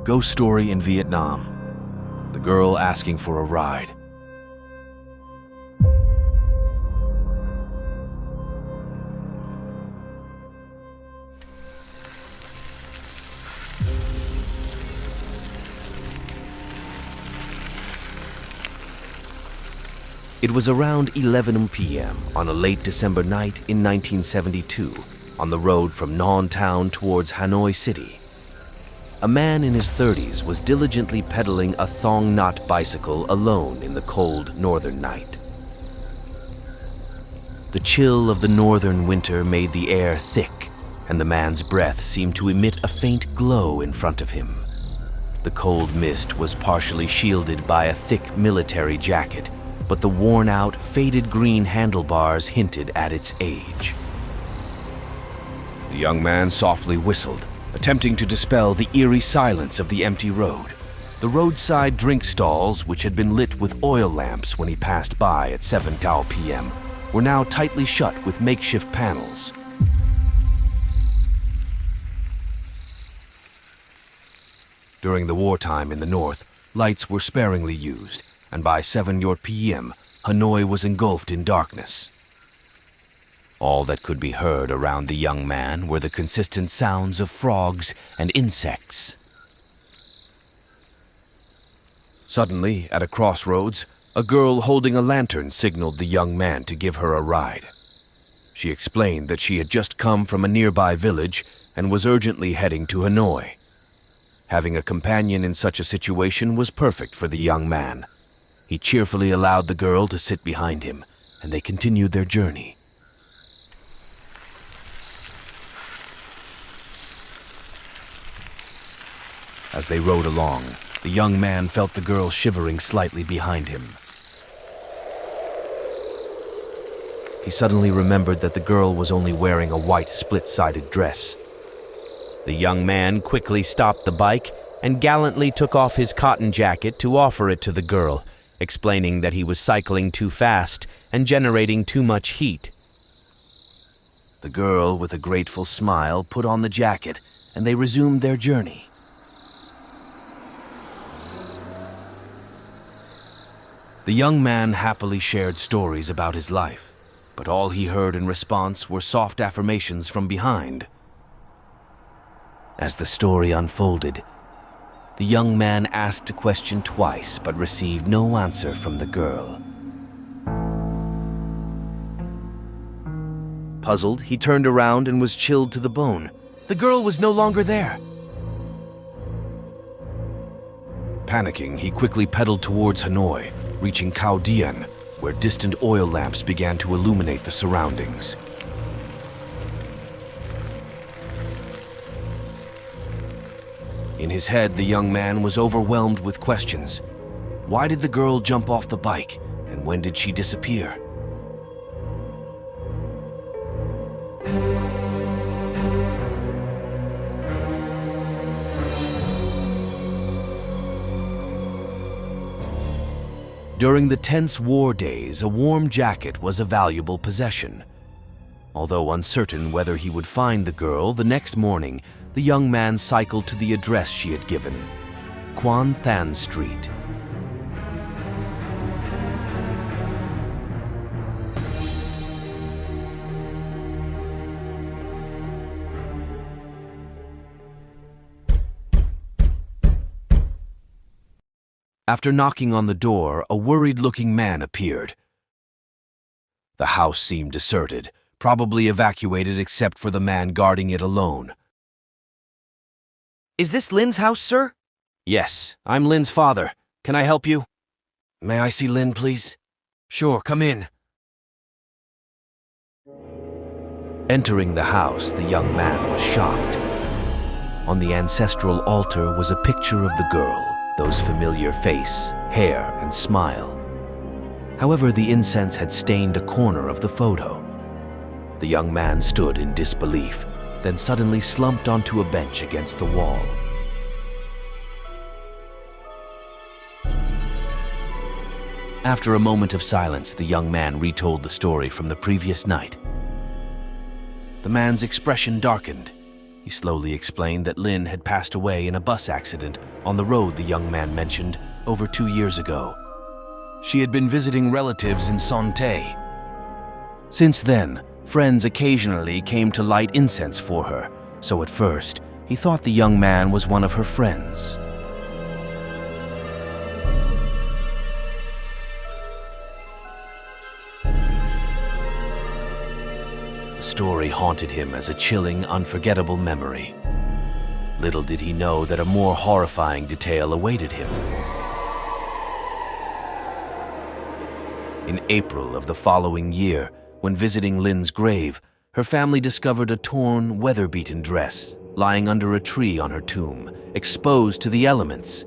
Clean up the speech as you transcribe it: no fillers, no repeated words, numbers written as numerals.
Ghost Story in Vietnam. The girl asking for a ride. It was around 11 p.m. on a late December night in 1972 on the road from Nong Town towards Hanoi City. A man in his 30s was diligently pedaling a thong knot bicycle alone in the cold northern night. The chill of the northern winter made the air thick, and the man's breath seemed to emit a faint glow in front of him. The cold mist was partially shielded by a thick military jacket, but the worn-out, faded green handlebars hinted at its age. The young man softly whistled, attempting to dispel the eerie silence of the empty road. The roadside drink stalls, which had been lit with oil lamps when he passed by at 7:00 p.m., were now tightly shut with makeshift panels. During the wartime in the north, lights were sparingly used, and by 7:00 p.m., Hanoi was engulfed in darkness. All that could be heard around the young man were the consistent sounds of frogs and insects. Suddenly, at a crossroads, a girl holding a lantern signaled the young man to give her a ride. She explained that she had just come from a nearby village and was urgently heading to Hanoi. Having a companion in such a situation was perfect for the young man. He cheerfully allowed the girl to sit behind him, and they continued their journey. As they rode along, the young man felt the girl shivering slightly behind him. He suddenly remembered that the girl was only wearing a white split-sided dress. The young man quickly stopped the bike and gallantly took off his cotton jacket to offer it to the girl, explaining that he was cycling too fast and generating too much heat. The girl, with a grateful smile, put on the jacket, and they resumed their journey. The young man happily shared stories about his life, but all he heard in response were soft affirmations from behind. As the story unfolded, the young man asked a question twice but received no answer from the girl. Puzzled, he turned around and was chilled to the bone. The girl was no longer there. Panicking, he quickly pedaled towards Hanoi, reaching Khao Dien, where distant oil lamps began to illuminate the surroundings. In his head, the young man was overwhelmed with questions. Why did the girl jump off the bike, and when did she disappear? During the tense war days, a warm jacket was a valuable possession. Although uncertain whether he would find the girl, the next morning, the young man cycled to the address she had given, Quan Than Street. After knocking on the door, a worried-looking man appeared. The house seemed deserted, probably evacuated except for the man guarding it alone. Is this Lynn's house, sir? Yes, I'm Lynn's father. Can I help you? May I see Lynn, please? Sure, come in. Entering the house, the young man was shocked. On the ancestral altar was a picture of the girl, those familiar face, hair, and smile. However, the incense had stained a corner of the photo. The young man stood in disbelief, then suddenly slumped onto a bench against the wall. After a moment of silence, the young man retold the story from the previous night. The man's expression darkened. He slowly explained that Lynn had passed away in a bus accident on the road the young man mentioned over 2 years ago. She had been visiting relatives in Son-Tay. Since then, friends occasionally came to light incense for her, so at first, he thought the young man was one of her friends. The story haunted him as a chilling, unforgettable memory. Little did he know that a more horrifying detail awaited him. In April of the following year, when visiting Lynn's grave, her family discovered a torn, weather-beaten dress lying under a tree on her tomb, exposed to the elements.